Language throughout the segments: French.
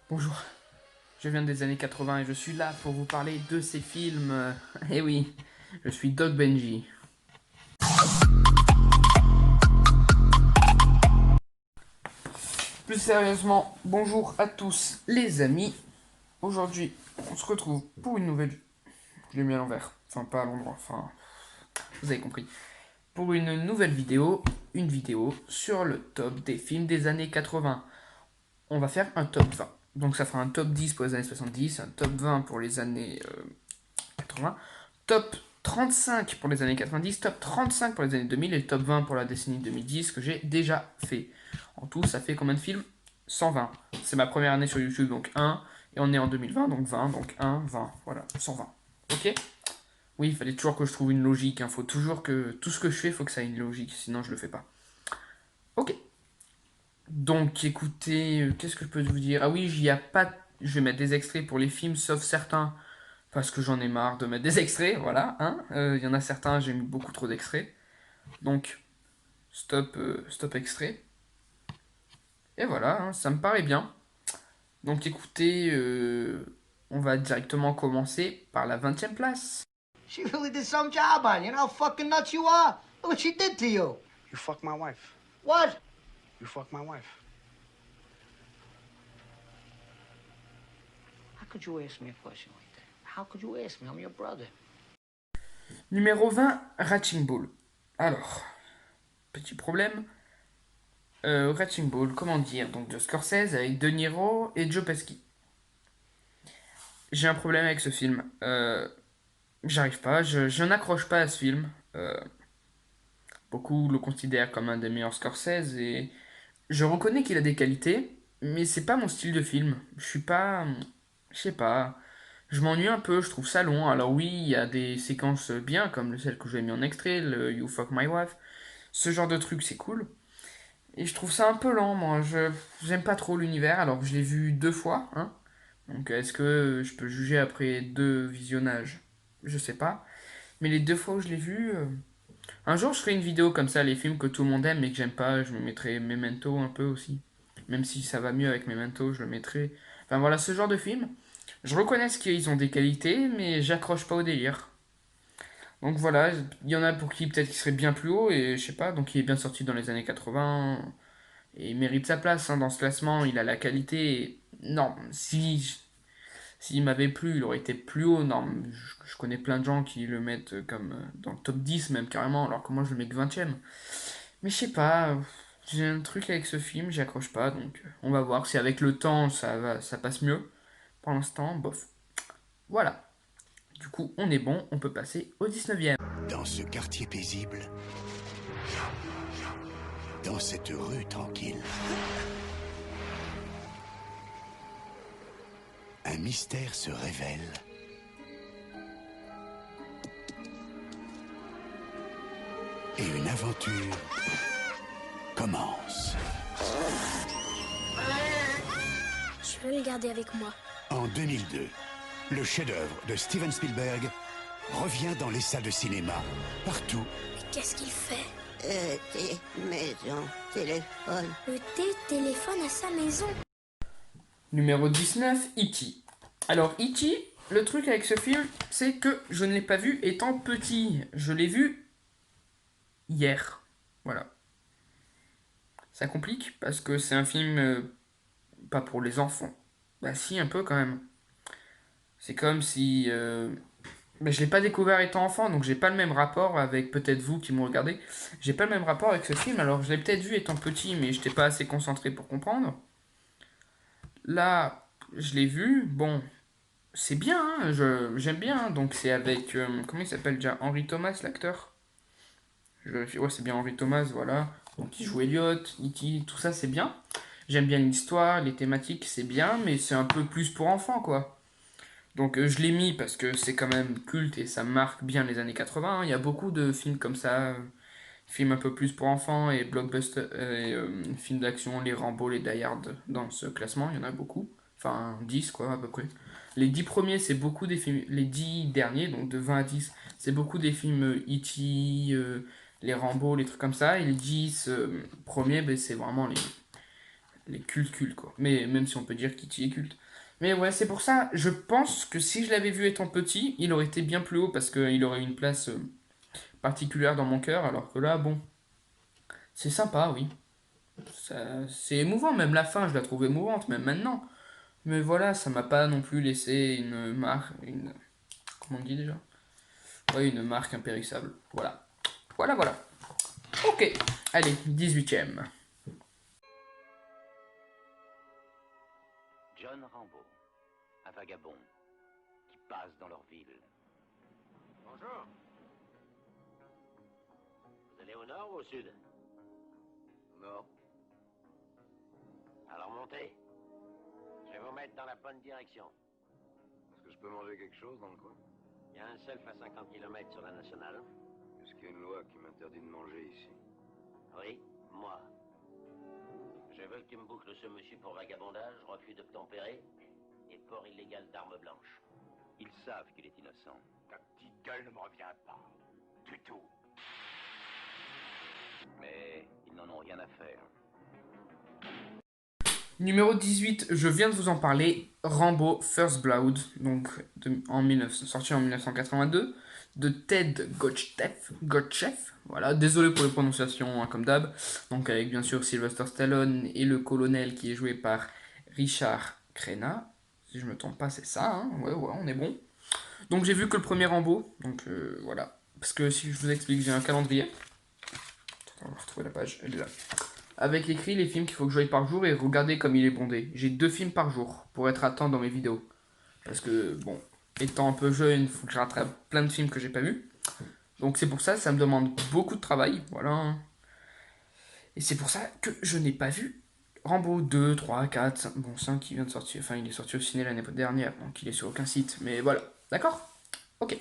Bonjour, je viens des années 80 et je suis là pour vous parler de ces films. Eh oui, je suis Doc Benji. Plus sérieusement, bonjour à tous les amis. Aujourd'hui, on se retrouve pour une nouvelle... Je l'ai mis à l'envers, enfin pas à l'endroit, enfin... Vous avez compris. Pour une nouvelle vidéo, une vidéo sur le top des films des années 80. On va faire un top 20. Donc ça fera un top 10 pour les années 70, un top 20 pour les années 80, top 35 pour les années 90, top 35 pour les années 2000 et top 20 pour la décennie 2010 que j'ai déjà fait. En tout, ça fait combien de films? 120. C'est ma première année sur YouTube, donc 1. Et on est en 2020, donc 20, donc 1, 20. Voilà, 120. Ok? Oui, il fallait toujours que je trouve une logique. Il faut toujours que tout ce que je fais, il faut que ça ait une logique, sinon je le fais pas. Ok. Donc écoutez, qu'est-ce que je peux vous dire? Ah oui, j'y a pas. Je vais mettre des extraits pour les films, sauf certains parce que j'en ai marre de mettre des extraits, voilà, hein. Il y en a certains, j'ai mis beaucoup trop d'extraits. Donc, stop extrait. Et voilà, hein, ça me paraît bien. Donc écoutez, on va directement commencer par la 20e place. She really did some job on you. You know how fucking nuts you are? Look what she did to you. You fuck my wife. What? You fuck my wife. How could you ask me a question like that? How could you ask me? I'm your brother. Numéro 20, Raging Bull. Alors, petit problème. Raging Bull, comment dire? Donc de Scorsese avec De Niro et Joe Pesci. J'ai un problème avec ce film. J'arrive pas, je n'accroche pas à ce film. Beaucoup le considèrent comme un des meilleurs Scorsese et je reconnais qu'il a des qualités, mais c'est pas mon style de film. Je suis pas. Je sais pas. Je m'ennuie un peu, je trouve ça long. Alors oui, il y a des séquences bien, comme celle que j'ai mis en extrait, le You Fuck My Wife. Ce genre de truc, c'est cool. Et je trouve ça un peu lent, moi. J'aime pas trop l'univers, alors que je l'ai vu deux fois. Hein. Donc est-ce que je peux juger après deux visionnages? Je sais pas. Mais les deux fois où je l'ai vu, un jour, je ferai une vidéo comme ça, les films que tout le monde aime mais que j'aime pas. Je me mettrai Memento un peu aussi. Même si ça va mieux avec Memento, je le mettrai. Enfin voilà, ce genre de film. Je reconnais qu'ils ont des qualités, mais j'accroche pas au délire. Donc voilà, il y en a pour qui peut-être qu'il serait bien plus haut, et je sais pas, donc il est bien sorti dans les années 80, et il mérite sa place hein, dans ce classement, il a la qualité. Non, s'il m'avait plu, il aurait été plus haut. Non, je connais plein de gens qui le mettent comme dans le top 10 même carrément, alors que moi je le mets que 20ème. Mais je sais pas, j'ai un truc avec ce film, j'y accroche pas, donc on va voir si avec le temps ça passe mieux. Pour l'instant, bof. Voilà. Du coup, on est bon, on peut passer au 19ème. Dans ce quartier paisible, dans cette rue tranquille, un mystère se révèle. Et une aventure commence. Je vais le garder avec moi. En 2002, le chef-d'œuvre de Steven Spielberg revient dans les salles de cinéma, partout. Mais qu'est-ce qu'il fait? Maison, téléphone. Le téléphone à sa maison. Numéro 19, E.T. Alors, E.T., le truc avec ce film, c'est que je ne l'ai pas vu étant petit. Je l'ai vu hier. Voilà. Ça complique parce que c'est un film pas pour les enfants. Bah si, un peu quand même. C'est comme si... bah, je l'ai pas découvert étant enfant, donc j'ai pas le même rapport avec peut-être vous qui me regardez. J'ai pas le même rapport avec ce film, alors je l'ai peut-être vu étant petit, mais j'étais pas assez concentré pour comprendre. Là, je l'ai vu, bon, c'est bien, hein, j'aime bien. Hein. Donc c'est avec, comment il s'appelle déjà? Henry Thomas, l'acteur. Je vérifie, ouais, c'est bien Henry Thomas, voilà. Donc il joue Elliot, E.T., tout ça, c'est bien. J'aime bien l'histoire, les thématiques, c'est bien, mais c'est un peu plus pour enfants, quoi. Donc je l'ai mis parce que c'est quand même culte et ça marque bien les années 80. Hein. Il y a beaucoup de films comme ça, films un peu plus pour enfants et blockbuster, et films d'action, les Rambo, les Die Hard dans ce classement, il y en a beaucoup. Enfin 10 quoi à peu près. Les 10 premiers c'est beaucoup des films, les 10 derniers, donc de 20 à 10, c'est beaucoup des films E.T., les Rambo, les trucs comme ça. Et les 10 premiers, ben, c'est vraiment les cultes, quoi. Mais même si on peut dire qu'E.T. est culte. Mais ouais, c'est pour ça, je pense que si je l'avais vu étant petit, il aurait été bien plus haut parce qu'il aurait eu une place particulière dans mon cœur, alors que là, bon, c'est sympa, oui. C'est émouvant, même la fin, je la trouve émouvante, même maintenant. Mais voilà, ça m'a pas non plus laissé une marque, une... Comment on dit déjà? Ouais, une marque impérissable. Voilà. Voilà. Ok, allez, 18ème. John Rambo, un vagabond qui passe dans leur ville. Bonjour. Vous allez au nord ou au sud? Au nord. Alors montez. Je vais vous mettre dans la bonne direction. Est-ce que je peux manger quelque chose dans le coin? Il y a un self à 50 km sur la nationale. Est-ce qu'il y a une loi qui m'interdit de manger ici? Oui, moi. Je veux que tu me boucles ce monsieur pour vagabondage, refus d'obtempérer et port illégal d'armes blanches. Ils savent qu'il est innocent. Ta petite gueule ne me revient pas. Du tout. Mais ils n'en ont rien à faire. Numéro 18, je viens de vous en parler, Rambo First Blood, donc sorti en 1982, de Ted Kotcheff, voilà, désolé pour les prononciations hein, comme d'hab, donc avec bien sûr Sylvester Stallone et le colonel qui est joué par Richard Crenna, si je me trompe pas c'est ça, hein, ouais, on est bon. Donc j'ai vu que le premier Rambo, donc voilà, parce que si je vous explique, j'ai un calendrier, on va retrouver la page, elle est là. Avec écrit les films qu'il faut que je voie par jour et regardez comme il est bondé. J'ai 2 films par jour pour être à temps dans mes vidéos. Parce que, bon, étant un peu jeune, il faut que je rattrape plein de films que j'ai pas vus. Donc c'est pour ça, ça me demande beaucoup de travail, voilà. Et c'est pour ça que je n'ai pas vu Rambo 2, 3, 4, 5, bon 5 qui vient de sortir. Enfin, il est sorti au ciné l'année dernière, donc il est sur aucun site. Mais voilà, d'accord? Ok.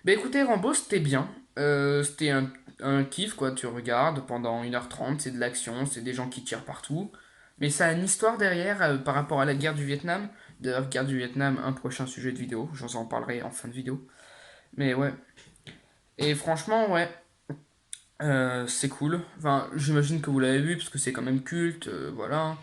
Bah écoutez, Rambo, c'était bien. C'était un kiff, quoi. Tu regardes pendant 1h30, c'est de l'action, c'est des gens qui tirent partout. Mais ça a une histoire derrière par rapport à la guerre du Vietnam. D'ailleurs, guerre du Vietnam, un prochain sujet de vidéo. J'en en parlerai en fin de vidéo. Mais ouais. Et franchement, ouais. C'est cool. Enfin, j'imagine que vous l'avez vu, parce que c'est quand même culte. Voilà.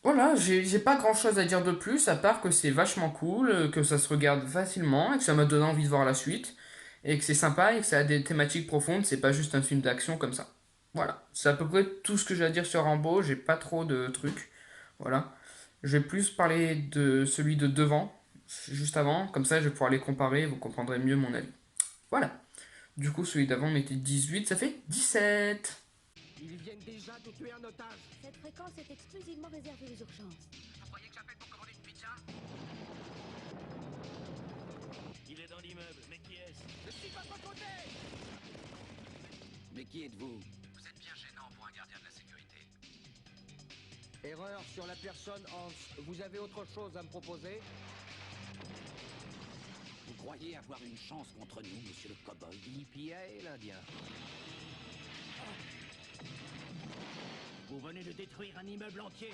Voilà, j'ai pas grand chose à dire de plus, à part que c'est vachement cool, que ça se regarde facilement, et que ça m'a donné envie de voir la suite, et que c'est sympa, et que ça a des thématiques profondes, c'est pas juste un film d'action comme ça. Voilà, c'est à peu près tout ce que j'ai à dire sur Rambo, j'ai pas trop de trucs, voilà. Je vais plus parler de celui de devant, juste avant, comme ça je vais pouvoir les comparer, et vous comprendrez mieux mon avis. Voilà. Du coup, celui d'avant mettait 18, ça fait 17. Ils viennent déjà de tuer un otage. Cette fréquence est exclusivement réservée aux urgences. Vous croyez que j'appelle pour commander une pizza? Il est dans l'immeuble, mais qui est-ce? Je suis pas de votre côté. Mais qui êtes-vous? Vous êtes bien gênant pour un gardien de la sécurité. Erreur sur la personne Hans. Vous avez autre chose à me proposer? Vous croyez avoir une chance contre nous, monsieur le cow-boy? EPA et l'Indien. Vous venez de détruire un immeuble entier.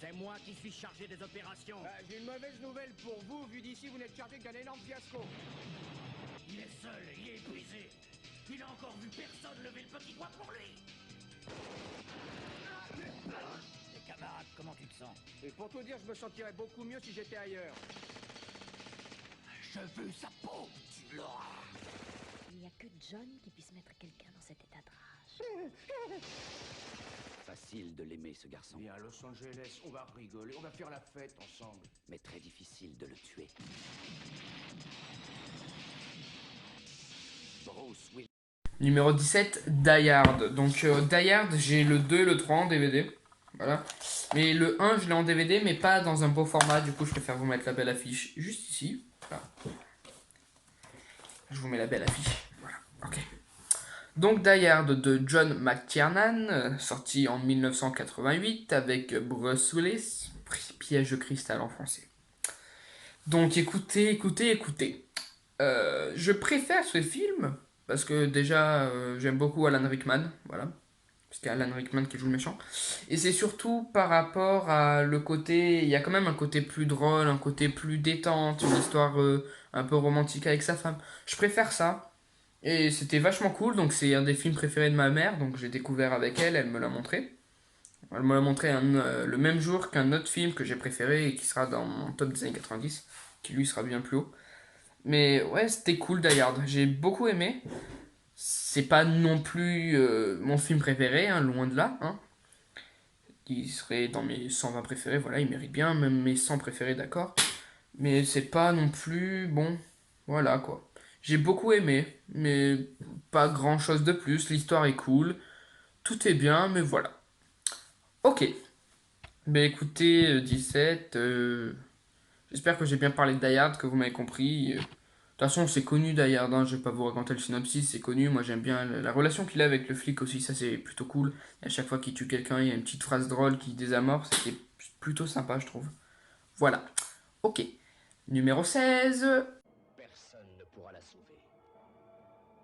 C'est moi qui suis chargé des opérations. J'ai une mauvaise nouvelle pour vous. Vu d'ici, vous n'êtes chargé qu'un énorme fiasco. Il est seul, il est épuisé. Il a encore vu personne lever le petit doigt pour lui. Les camarades, comment tu te sens? Et pour tout dire, je me sentirais beaucoup mieux si j'étais ailleurs. Je veux sa peau, tu l'auras. Il n'y a que John qui puisse mettre quelqu'un dans cet état de rage. Facile de l'aimer, ce garçon. Et à Los Angeles, on va rigoler, on va faire la fête ensemble. Mais très difficile de le tuer. Bruce Willis. Numéro 17, Die Hard. Donc Die Hard, j'ai le 2 et le 3 en DVD. Voilà. Mais le 1, je l'ai en DVD, mais pas dans un beau format. Du coup, je préfère vous mettre la belle affiche juste ici. Voilà. Je vous mets la belle affiche. Voilà. Ok. Donc Die Hard de John McTiernan, sorti en 1988 avec Bruce Willis. Piège de cristal en français. Donc écoutez. Je préfère ce film parce que déjà j'aime beaucoup Alan Rickman, voilà. Parce qu'il y a Alan Rickman qui joue le méchant. Et c'est surtout par rapport à le côté... Il y a quand même un côté plus drôle, un côté plus détente, une histoire un peu romantique avec sa femme. Je préfère ça. Et c'était vachement cool, donc c'est un des films préférés de ma mère, donc j'ai découvert avec elle, elle me l'a montré. Elle me l'a montré le même jour qu'un autre film que j'ai préféré et qui sera dans mon top des années 90, qui lui sera bien plus haut. Mais ouais, c'était cool Die Hard, j'ai beaucoup aimé. C'est pas non plus mon film préféré, hein, loin de là. Hein. Il serait dans mes 120 préférés, voilà, il mérite bien, même mes 100 préférés, d'accord. Mais c'est pas non plus bon, voilà quoi. J'ai beaucoup aimé, mais pas grand chose de plus. L'histoire est cool, tout est bien, mais voilà. Ok, ben écoutez, 17, j'espère que j'ai bien parlé de Die Hard, que vous m'avez compris. De toute façon, c'est connu Die Hard, hein, je vais pas vous raconter le synopsis, c'est connu. Moi j'aime bien la relation qu'il a avec le flic aussi, ça c'est plutôt cool. Et à chaque fois qu'il tue quelqu'un, il y a une petite phrase drôle qui désamorce, c'est plutôt sympa, je trouve. Voilà, ok. Numéro 16. Personne ne pourra la sauver.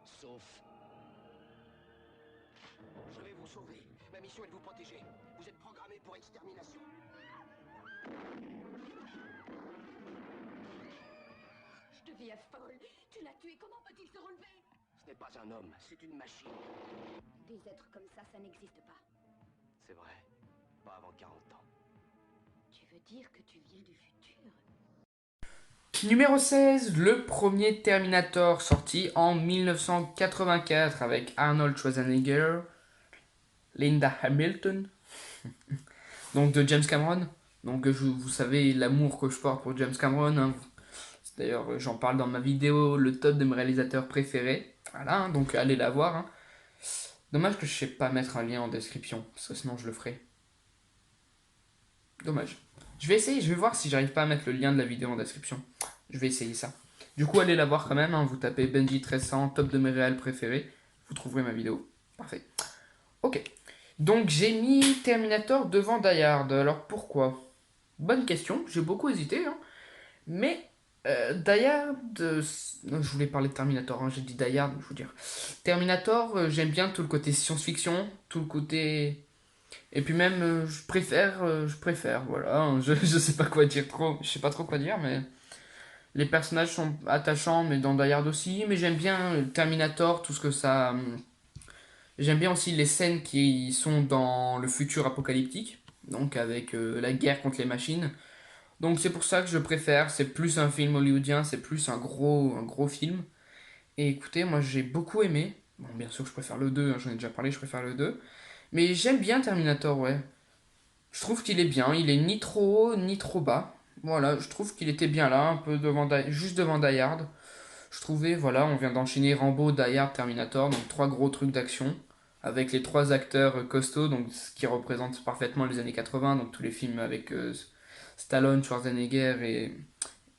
Sauf... Je vais vous sauver. Ma mission est de vous protéger. Vous êtes programmé pour extermination. Je deviens folle. Tu l'as tué, comment peut-il se relever? Ce n'est pas un homme, c'est une machine. Des êtres comme ça n'existe pas. C'est vrai. Pas avant 40 ans. Tu veux dire que tu viens du futur? Numéro 16, le premier Terminator sorti en 1984 avec Arnold Schwarzenegger, Linda Hamilton, donc de James Cameron. Donc vous savez l'amour que je porte pour James Cameron. Hein. D'ailleurs j'en parle dans ma vidéo, le top de mes réalisateurs préférés. Voilà, hein, donc allez la voir. Hein. Dommage que je sais pas mettre un lien en description, parce que sinon je le ferai. Dommage. Je vais essayer, je vais voir si j'arrive pas à mettre le lien de la vidéo en description. Je vais essayer ça. Du coup, allez la voir quand même. Hein. Vous tapez Benji 1300, top de mes réels préférés. Vous trouverez ma vidéo. Parfait. Ok. Donc, j'ai mis Terminator devant Die Hard. Alors, pourquoi? Bonne question. J'ai beaucoup hésité. Hein. Mais, Die Hard... Non, je voulais parler de Terminator. Hein. J'ai dit Die Hard, je veux dire. Terminator, j'aime bien tout le côté science-fiction. Tout le côté... Et puis même, je préfère, voilà. Hein. Je sais pas quoi dire trop. Je sais pas trop quoi dire, mais... Les personnages sont attachants, mais dans Die Hard aussi. Mais j'aime bien Terminator, tout ce que ça... J'aime bien aussi les scènes qui sont dans le futur apocalyptique. Donc avec la guerre contre les machines. Donc c'est pour ça que je préfère. C'est plus un film hollywoodien, c'est plus un gros film. Et écoutez, moi j'ai beaucoup aimé. Bon, bien sûr, je préfère le 2, hein, j'en ai déjà parlé, je préfère le 2. Mais j'aime bien Terminator, ouais. Je trouve qu'il est bien, il est ni trop haut, ni trop bas. Voilà, je trouve qu'il était bien là, un peu devant juste devant Die Hard. Je trouvais, voilà, on vient d'enchaîner Rambo, Die Hard, Terminator, donc 3 gros trucs d'action, avec les 3 acteurs costauds, donc ce qui représente parfaitement les années 80, donc tous les films avec Stallone, Schwarzenegger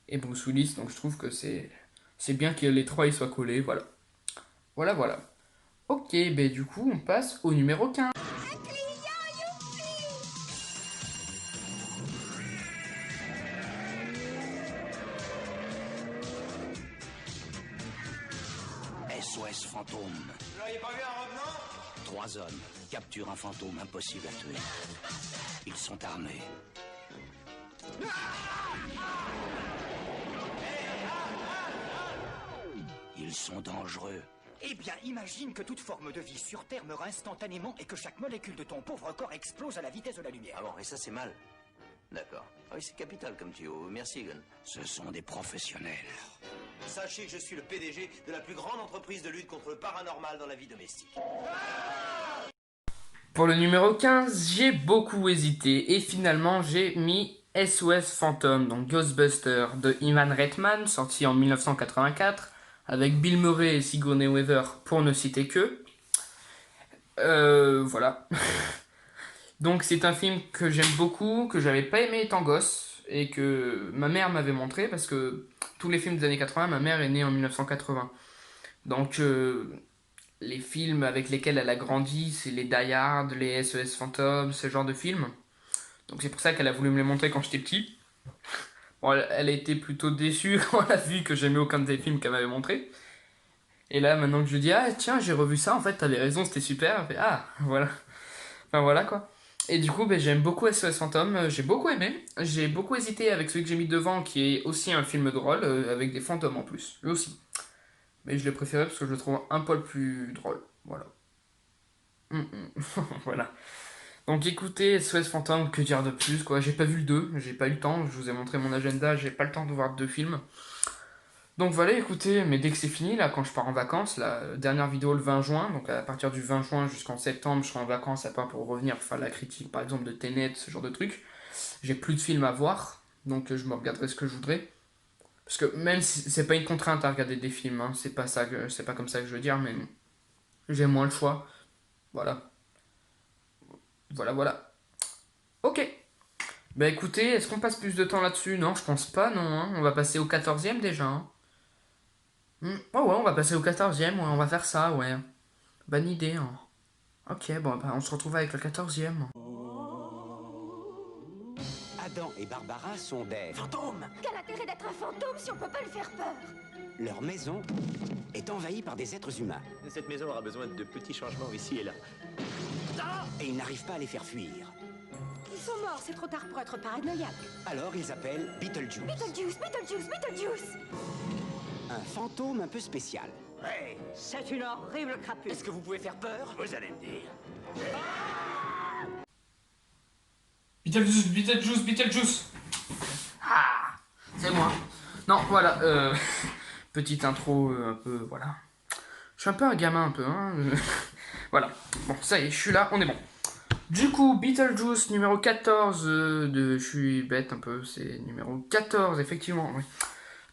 et Bruce Willis, donc je trouve que c'est bien que les 3 ils soient collés, voilà. Voilà. Ok, ben du coup on passe au numéro 15. SOS Fantôme. Vous l'auriez pas vu un revenant? 3 hommes capturent un fantôme impossible à tuer. Ils sont armés. Ils sont dangereux. Eh bien, imagine que toute forme de vie sur Terre meurt instantanément et que chaque molécule de ton pauvre corps explose à la vitesse de la lumière. Ah bon, et ça c'est mal. D'accord. Ah oui, c'est capital comme tuyau. Merci, Gun. Ce sont des professionnels. Sachez que je suis le PDG de la plus grande entreprise de lutte contre le paranormal dans la vie domestique. Pour le numéro 15, j'ai beaucoup hésité et finalement j'ai mis SOS Fantôme, donc Ghostbuster de Ivan Reitman, sorti en 1984, avec Bill Murray et Sigourney Weaver pour ne citer que. Voilà. Donc c'est un film que j'aime beaucoup, que j'avais pas aimé étant gosse, et que ma mère m'avait montré, parce que tous les films des années 80, ma mère est née en 1980. Donc les films avec lesquels elle a grandi, c'est les Die Hard, les SOS Fantôme, ce genre de films. Donc c'est pour ça qu'elle a voulu me les montrer quand j'étais petit. Bon, elle a été plutôt déçue quand elle a vu que j'aimais aucun des films qu'elle m'avait montré. Et là, maintenant que je dis, ah tiens, j'ai revu ça, en fait, t'avais raison, c'était super. Elle fait, ah, voilà. Enfin voilà quoi. Et du coup, j'aime beaucoup SOS Fantôme, j'ai beaucoup aimé. J'ai beaucoup hésité avec celui que j'ai mis devant, qui est aussi un film drôle, avec des fantômes en plus, lui aussi. Mais je l'ai préféré parce que je le trouve un poil plus drôle. Voilà. Voilà. Donc écoutez, SOS Fantôme, que dire de plus quoi. J'ai pas vu le 2, j'ai pas eu le temps, je vous ai montré mon agenda, j'ai pas le temps de voir 2 films. Donc voilà, écoutez, mais dès que c'est fini, là, quand je pars en vacances, la dernière vidéo le 20 juin, donc à partir du 20 juin jusqu'en septembre, je serai en vacances à part pour revenir faire la critique, par exemple, de Tenet, ce genre de trucs. J'ai plus de films à voir, donc je me regarderai ce que je voudrais. Parce que même si c'est pas une contrainte à regarder des films, hein, c'est pas comme ça que je veux dire, mais j'ai moins le choix. Voilà. Voilà. Ok. Bah écoutez, est-ce qu'on passe plus de temps là-dessus? Non, je pense pas, non. Hein. On va passer au 14e déjà. Hein. Oh ouais, on va passer au 14e, ouais, on va faire ça, ouais. Bonne idée. Hein. Ok, bon, bah on se retrouve avec le 14e. Adam et Barbara sont des fantômes. Quel intérêt d'être un fantôme si on peut pas lui faire peur? Leur maison est envahie par des êtres humains. Cette maison aura besoin de petits changements ici et là. Et ils n'arrivent pas à les faire fuir. Ils sont morts, c'est trop tard pour être paranoïaque. Alors ils appellent Beetlejuice. Beetlejuice. Un fantôme un peu spécial. Ouais, c'est une horrible crapule. Est-ce que vous pouvez faire peur? Vous allez me dire. Beetlejuice. Ah, c'est moi. Non, voilà, petite intro un peu, voilà. Je suis un peu un gamin, un peu, hein. Voilà, bon, ça y est, je suis là, on est bon. Du coup, Beetlejuice, numéro 14 je suis bête un peu, c'est numéro 14, effectivement, oui.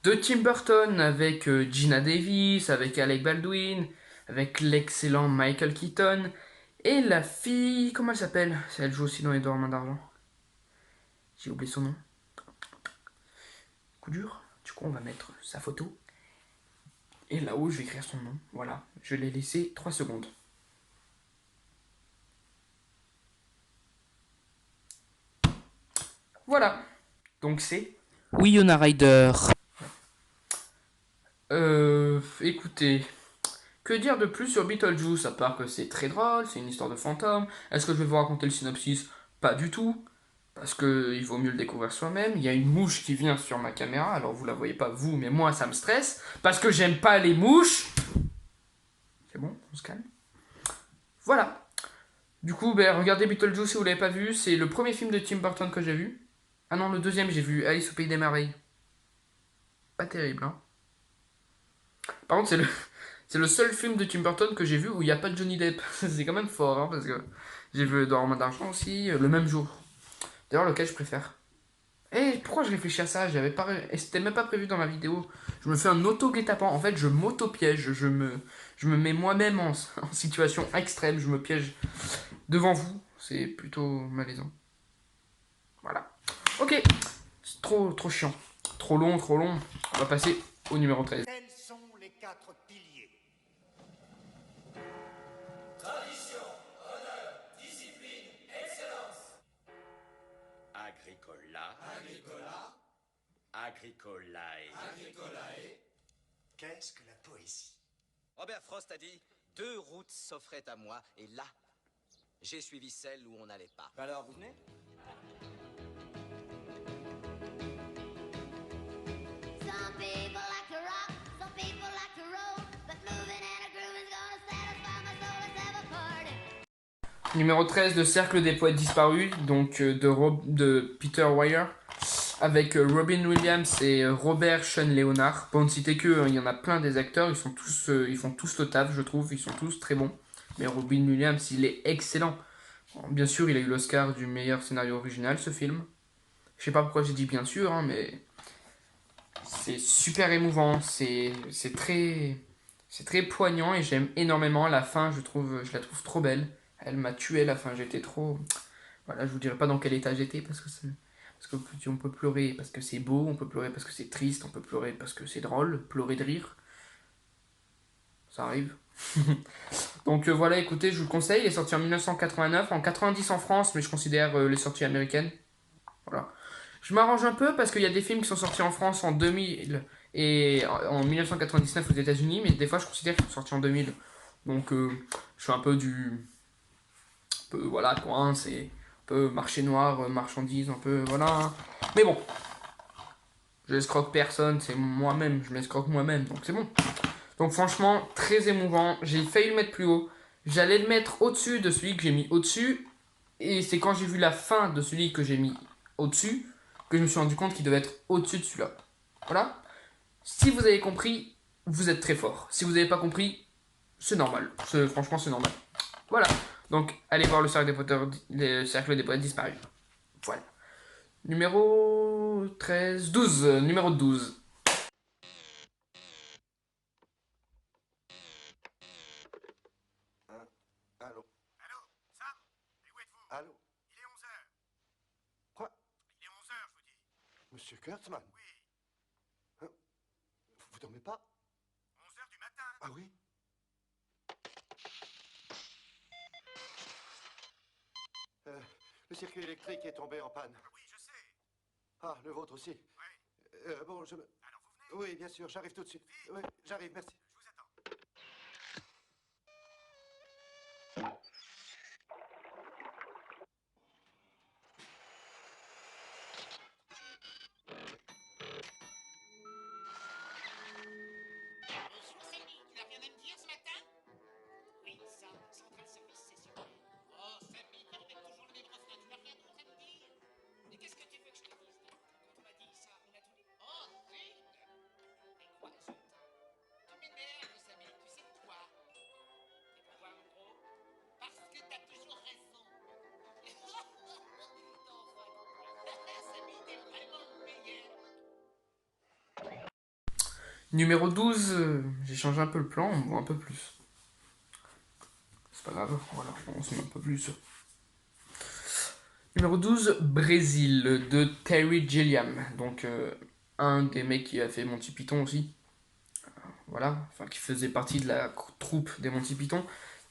De Tim Burton, avec Gina Davis, avec Alec Baldwin, avec l'excellent Michael Keaton, et la fille, comment elle s'appelle? Elle joue aussi dans Les Dormants d'Argent. J'ai oublié son nom. Coup dur. Du coup, on va mettre sa photo. Et là-haut, je vais écrire son nom. Voilà. Je l'ai laissé 3 secondes. Voilà. Donc c'est Winona Ryder. Écoutez. Que dire de plus sur Beetlejuice, à part que c'est très drôle, c'est une histoire de fantôme. Est-ce que je vais vous raconter le synopsis? Pas du tout. Parce que il vaut mieux le découvrir soi-même. Il y a une mouche qui vient sur ma caméra. Alors vous la voyez pas vous, mais moi ça me stresse. Parce que j'aime pas les mouches. C'est bon, on se calme. Voilà. Du coup, ben, regardez Beetlejuice si vous l'avez pas vu. C'est le premier film de Tim Burton que j'ai vu. Ah non, le deuxième j'ai vu Alice au Pays des Merveilles. Pas terrible, hein. Par contre, c'est le seul film de Tim Burton que j'ai vu où il n'y a pas de Johnny Depp. C'est quand même fort, hein, parce que j'ai vu Dormant d'Argent aussi, le même jour. D'ailleurs, lequel je préfère? Et pourquoi je réfléchis à ça? Et c'était même pas prévu dans ma vidéo. Je me fais un auto-guet-apens. En fait, je m'auto-piège. Je me mets moi-même en situation extrême. Je me piège devant vous. C'est plutôt malaisant. Voilà. Ok. C'est trop chiant. Trop long. On va passer au numéro 13. Quels sont les 4 piliers? Tradition, honneur, discipline, excellence. Agricolae. Qu'est-ce que la poésie? Robert Frost a dit 2 routes s'offraient à moi, et là, j'ai suivi celle où on n'allait pas. Alors, vous venez? Some people like to rock, some people like to roll, but moving and a groove is gonna satisfy my soul. Let's have a party. Numéro 13 de Cercle des Poètes Disparus, donc de Peter Weir, avec Robin Williams et Robert Sean Leonard. Pour ne citer que, il y en a plein des acteurs, ils font tous le taf, je trouve, ils sont tous très bons. Mais Robin Williams, il est excellent. Bien sûr, il a eu l'Oscar du meilleur scénario original, ce film. Je sais pas pourquoi j'ai dit bien sûr, hein, mais c'est super émouvant, c'est très poignant et j'aime énormément la fin, je la trouve trop belle. Elle m'a tué la fin, j'étais trop... Voilà, je vous dirai pas dans quel état j'étais parce que on peut pleurer parce que c'est beau, on peut pleurer parce que c'est triste, on peut pleurer parce que c'est drôle, pleurer de rire. Ça arrive. Donc voilà, écoutez, je vous le conseille, il est sorti en 1989, en 90 en France, mais je considère les sorties américaines. Voilà. Je m'arrange un peu parce qu'il y a des films qui sont sortis en France en 2000 et en 1999 aux États-Unis, mais des fois je considère qu'ils sont sortis en 2000. Donc je suis un peu voilà quoi, hein, c'est un peu marché noir, marchandise, un peu voilà. Mais bon, je l'escroque personne, c'est moi-même, je l'escroque moi-même, donc c'est bon. Donc franchement, très émouvant. J'ai failli le mettre plus haut. J'allais le mettre au-dessus de celui que j'ai mis au-dessus. Et c'est quand j'ai vu la fin de celui que j'ai mis au-dessus que je me suis rendu compte qu'il devait être au-dessus de celui-là. Voilà. Si vous avez compris, vous êtes très fort. Si vous n'avez pas compris, c'est normal. Franchement, c'est normal. Voilà. Donc, allez voir le cercle des poètes disparus. Voilà. Numéro 13, 12. Numéro 12. Allô? Allô? Sam? Et où êtes-vous? Allô? Il est 11 heures. Quoi? Il est 11 heures, je vous dis. Monsieur Kurtzman? Oui. Hein? Vous dormez pas? 11 heures du matin. Ah oui? Le circuit électrique est tombé en panne. Oui, je sais. Ah, le vôtre aussi? Oui. Bon, je me... Alors vous venez? Oui, bien sûr, j'arrive tout de suite. Oui, j'arrive, merci. Je vous attends. Bonjour Sammy, tu n'as rien à me dire ce matin? Oui, ça, central service, c'est sûr. Oh Sammy, tu répètes toujours le même refrain, tu n'as rien d'autre à me dire? Mais qu'est-ce que tu veux que je te dise? Quand on m'a dit ça, on a tout dit. Oh zut! Mais quoi zut? Tu m'énerves Sammy, tu sais quoi? Et pourquoi en gros? Parce que t'as toujours raison. Non, Sammy, t'es vraiment le meilleur. Numéro 12, j'ai changé un peu le plan, on voit un peu plus. C'est pas grave, voilà, on se met un peu plus. Numéro 12, Brésil, de Terry Gilliam. Donc, un des mecs qui a fait Monty Python aussi. Voilà, enfin, qui faisait partie de la troupe des Monty Python.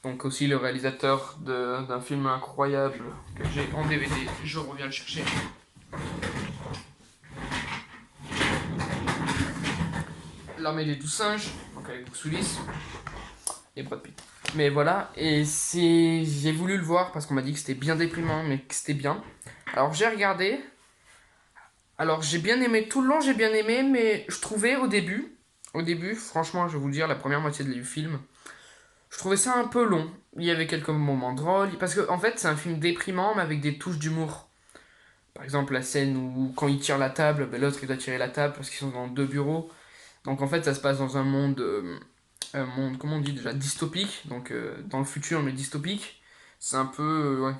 Donc, aussi le réalisateur d'un film incroyable que j'ai en DVD. Je reviens le chercher. L'armée des 12 singes, donc avec Bruce Willis et Brad Pitt. Mais voilà, et j'ai voulu le voir parce qu'on m'a dit que c'était bien déprimant, mais que c'était bien. Alors j'ai regardé. Alors j'ai bien aimé, tout le long j'ai bien aimé, mais je trouvais au début, franchement je vais vous le dire, la première moitié du film, je trouvais ça un peu long. Il y avait quelques moments drôles, parce que en fait c'est un film déprimant, mais avec des touches d'humour. Par exemple la scène où quand il tire la table, ben, l'autre il doit tirer la table parce qu'ils sont dans deux bureaux. Donc en fait ça se passe dans un monde, comment on dit déjà, dystopique, donc dans le futur mais dystopique. C'est un peu, ouais,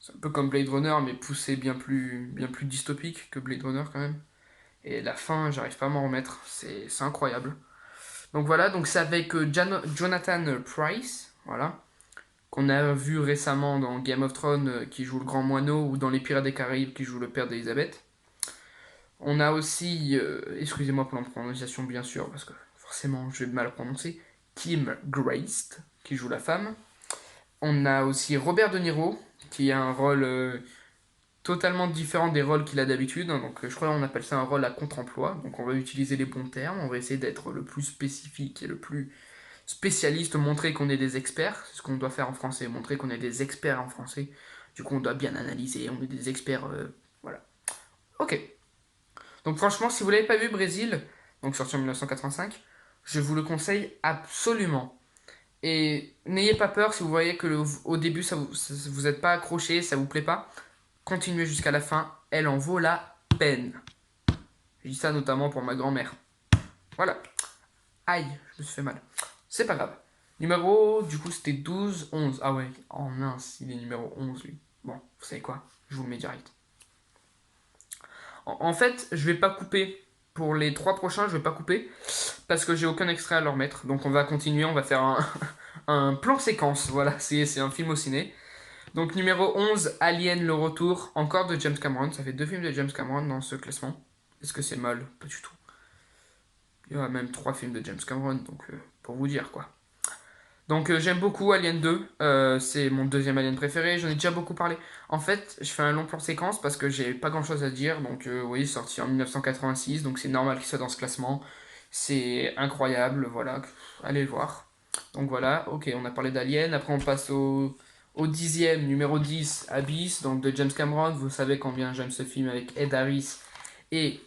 c'est un peu comme Blade Runner mais poussé bien plus dystopique que Blade Runner quand même. Et la fin, j'arrive pas à m'en remettre, c'est incroyable. Donc voilà, donc c'est avec Jonathan Pryce, voilà, qu'on a vu récemment dans Game of Thrones qui joue le Grand Moineau ou dans Les Pirates des Caraïbes qui joue le père d'Elisabeth. On a aussi, excusez-moi pour la prononciation bien sûr, parce que forcément je vais mal prononcer, Kim Grace, qui joue la femme. On a aussi Robert De Niro, qui a un rôle totalement différent des rôles qu'il a d'habitude. Donc je crois qu'on appelle ça un rôle à contre-emploi. Donc on va utiliser les bons termes, on va essayer d'être le plus spécifique et le plus spécialiste, montrer qu'on est des experts. C'est ce qu'on doit faire en français, montrer qu'on est des experts en français. Du coup on doit bien analyser, on est des experts, voilà. Ok. Donc franchement, si vous l'avez pas vu, Brésil, donc sorti en 1985, je vous le conseille absolument. Et n'ayez pas peur si vous voyez que au début vous n'êtes pas accroché, ça vous plaît pas. Continuez jusqu'à la fin, elle en vaut la peine. Je dis ça notamment pour ma grand-mère. Voilà. Aïe, je me suis fait mal. C'est pas grave. Numéro, du coup c'était 12, 11. Ah ouais, oh mince, il est numéro 11 lui. Bon, vous savez quoi, je vous le mets direct. En fait, je vais pas couper. Pour les 3 prochains, je vais pas couper. Parce que j'ai aucun extrait à leur mettre. Donc on va continuer, on va faire un plan séquence. Voilà, c'est un film au ciné. Donc numéro 11, Alien, le retour. Encore de James Cameron. Ça fait 2 films de James Cameron dans ce classement. Est-ce que c'est mal? Pas du tout. Il y a même 3 films de James Cameron. Donc pour vous dire quoi. Donc j'aime beaucoup Alien 2, c'est mon deuxième Alien préféré, j'en ai déjà beaucoup parlé. En fait, je fais un long plan séquence parce que j'ai pas grand chose à dire, donc oui, sorti en 1986, donc c'est normal qu'il soit dans ce classement. C'est incroyable, voilà, allez le voir. Donc voilà, ok, on a parlé d'Alien, après on passe au 10e, numéro 10, Abyss, donc de James Cameron. Vous savez combien j'aime ce film avec Ed Harris et,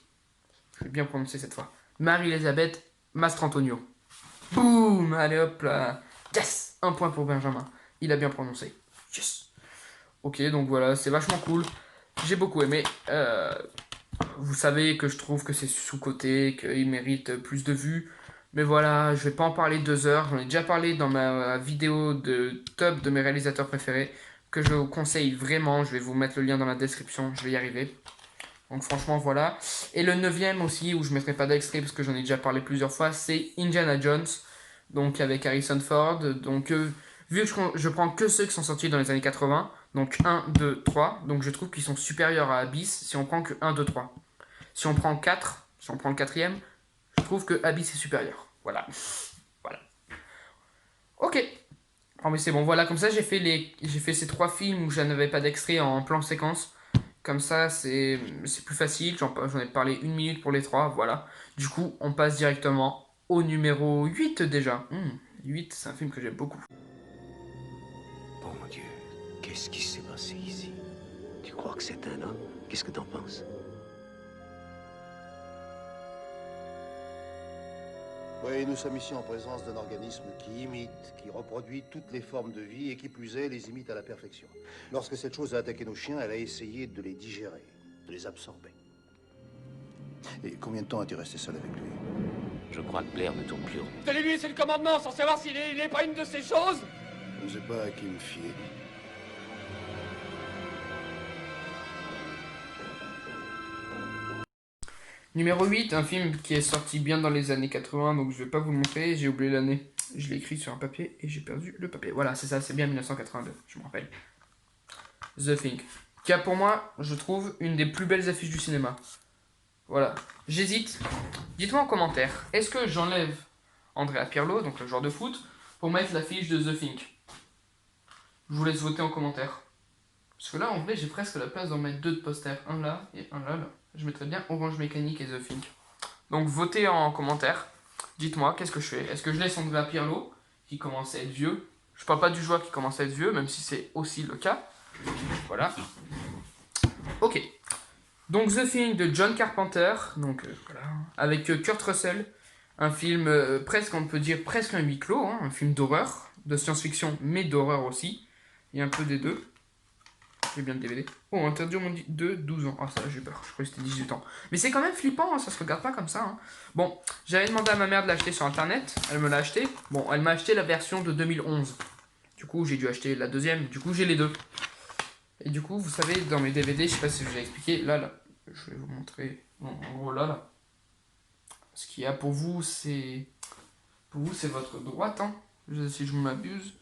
je vais bien prononcer cette fois, Mastrantonio. Boum, allez hop là. Yes, un point pour Benjamin. Il a bien prononcé. Yes. Ok, donc voilà, c'est vachement cool. J'ai beaucoup aimé. Vous savez que je trouve que c'est sous-coté, qu'il mérite plus de vues. Mais voilà, je vais pas en parler 2 heures. J'en ai déjà parlé dans ma vidéo de top de mes réalisateurs préférés, que je vous conseille vraiment. Je vais vous mettre le lien dans la description, je vais y arriver. Donc franchement, voilà. Et le 9e aussi, où je mettrai pas d'extrait parce que j'en ai déjà parlé plusieurs fois, c'est Indiana Jones. Donc avec Harrison Ford. Donc vu que je prends que ceux qui sont sortis dans les années 80, donc 1, 2, 3, donc je trouve qu'ils sont supérieurs à Abyss si on prend que 1, 2, 3. Si on prend 4, si on prend le 4e, je trouve que Abyss est supérieur. Voilà. Voilà. Ok. Oh mais c'est bon, voilà, comme ça j'ai fait ces 3 films où je n'avais pas d'extrait en plan séquence. Comme ça, c'est plus facile. J'en ai parlé 1 minute pour les 3, voilà. Du coup, on passe directement au numéro 8 déjà. 8, c'est un film que j'aime beaucoup. Bon Dieu, qu'est-ce qui s'est passé ici? Tu crois que c'est un homme? Qu'est-ce que t'en penses? Oui, nous sommes ici en présence d'un organisme qui imite, qui reproduit toutes les formes de vie et qui plus est, les imite à la perfection. Lorsque cette chose a attaqué nos chiens, elle a essayé de les digérer, de les absorber. Et combien de temps as-tu resté seul avec lui? Je crois que Blair ne tourne plus rond. Tenez-lui, c'est le commandement, sans savoir s'il est pas une de ces choses. Je ne sais pas à qui me fier. Numéro 8, un film qui est sorti bien dans les années 80, donc je vais pas vous le montrer, j'ai oublié l'année. Je l'ai écrit sur un papier et j'ai perdu le papier. Voilà, c'est ça, c'est bien 1982, je me rappelle. The Thing, qui a pour moi, je trouve, une des plus belles affiches du cinéma. Voilà, j'hésite. Dites-moi en commentaire, est-ce que j'enlève Andrea Pirlo, donc le joueur de foot, pour mettre l'affiche de The Thing? Je vous laisse voter en commentaire. Parce que là, en vrai, j'ai presque la place d'en mettre 2 de posters. Un là et un là. Je mettrais bien Orange Mécanique et The Thing. Donc, votez en commentaire. Dites-moi, qu'est-ce que je fais? Est-ce que je laisse Andrea Pirlo, qui commence à être vieux? Je parle pas du joueur qui commence à être vieux, même si c'est aussi le cas. Voilà. Ok. Donc, The Thing de John Carpenter. Donc, voilà. Avec Kurt Russell. Un film presque, on peut dire, presque un huis clos. Hein, un film d'horreur, de science-fiction, mais d'horreur aussi. Il y a un peu des deux. J'ai bien le DVD. Oh, interdit au moins de 12 ans. Ah, ça, j'ai peur. Je croyais que c'était 18 ans. Mais c'est quand même flippant, hein, ça se regarde pas comme ça. Hein. Bon, j'avais demandé à ma mère de l'acheter sur internet. Elle me l'a acheté. Bon, elle m'a acheté la version de 2011. Du coup, j'ai dû acheter la deuxième. Du coup, j'ai les deux. Et du coup, vous savez, dans mes DVD, je sais pas si je vous ai expliqué. Là. Je vais vous montrer. Bon, en gros, là. Ce qu'il y a pour vous, c'est. Pour vous, c'est votre droite, hein. Si je m'abuse.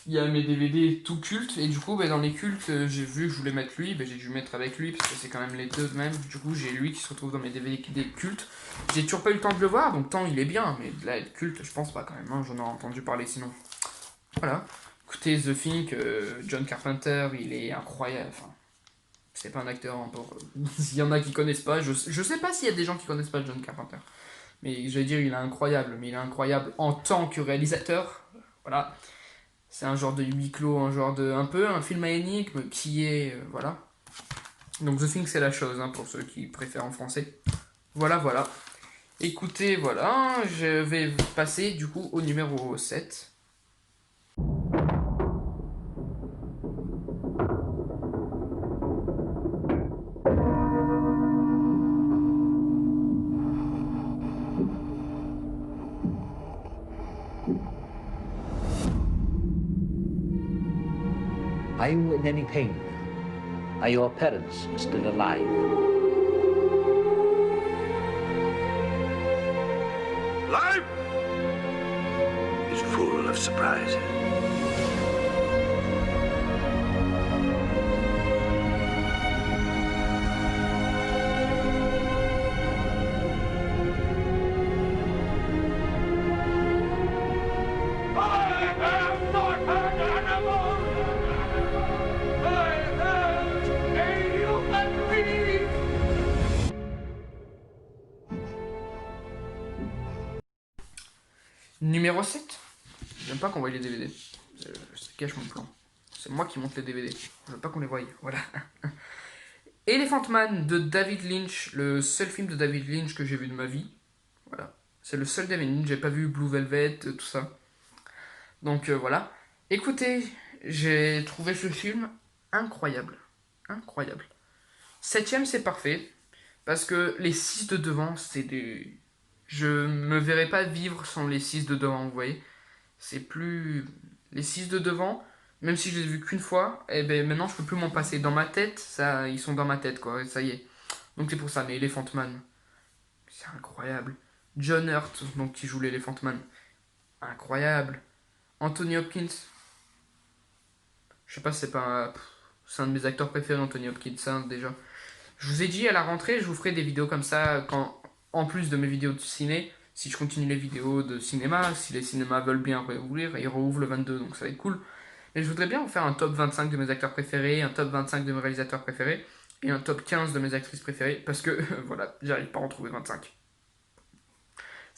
Il y a mes DVD tout cultes, et du coup, dans les cultes, j'ai vu que je voulais mettre lui, j'ai dû mettre avec lui, parce que c'est quand même les deux de même. Du coup, j'ai lui qui se retrouve dans mes DVD des cultes. J'ai toujours pas eu le temps de le voir, donc tant il est bien, mais là, être culte, je pense pas quand même, hein, j'en ai entendu parler sinon. Voilà. Écoutez, The Thing, John Carpenter, il est incroyable, enfin, c'est pas un acteur encore. S'il y en a qui connaissent pas, je sais pas s'il y a des gens qui connaissent pas John Carpenter. Mais je vais dire, il est incroyable, mais il est incroyable en tant que réalisateur. Voilà. C'est un genre de huis clos, un peu un film à énigme qui est... voilà. Donc The Thing, c'est la chose, hein, pour ceux qui préfèrent en français. Voilà. Écoutez, voilà, je vais passer du coup au numéro 7. Are you in any pain? Are your parents still alive? Life is full of surprises. Numéro 7. J'aime pas qu'on voie les DVD. Ça cache mon plan. C'est moi qui monte les DVD. Je veux pas qu'on les voie. Voilà. Elephant Man de David Lynch. Le seul film de David Lynch que j'ai vu de ma vie. Voilà. C'est le seul David Lynch. J'ai pas vu Blue Velvet, tout ça. Donc voilà. Écoutez, j'ai trouvé ce film incroyable. Incroyable. Septième, c'est parfait. Parce que les 6 de devant, c'est des... Je me verrais pas vivre sans les 6 de devant, vous voyez. C'est plus... Les 6 de devant, même si je les ai vus qu'une fois, eh ben maintenant je peux plus m'en passer. Dans ma tête, ça, ils sont dans ma tête, quoi. Ça y est. Donc c'est pour ça, mais Elephant Man, c'est incroyable. John Hurt, donc qui joue l'Elephant Man, incroyable. Anthony Hopkins, je sais pas si c'est pas... C'est un de mes acteurs préférés, Anthony Hopkins, hein, déjà. Je vous ai dit, à la rentrée, je vous ferai des vidéos comme ça, quand, en plus de mes vidéos de ciné, si je continue les vidéos de cinéma, si les cinémas veulent bien réouvrir, et ils rouvrent le 22, donc ça va être cool. Et je voudrais bien vous faire un top 25 de mes acteurs préférés, un top 25 de mes réalisateurs préférés, et un top 15 de mes actrices préférées, parce que, voilà, j'arrive pas à en trouver 25.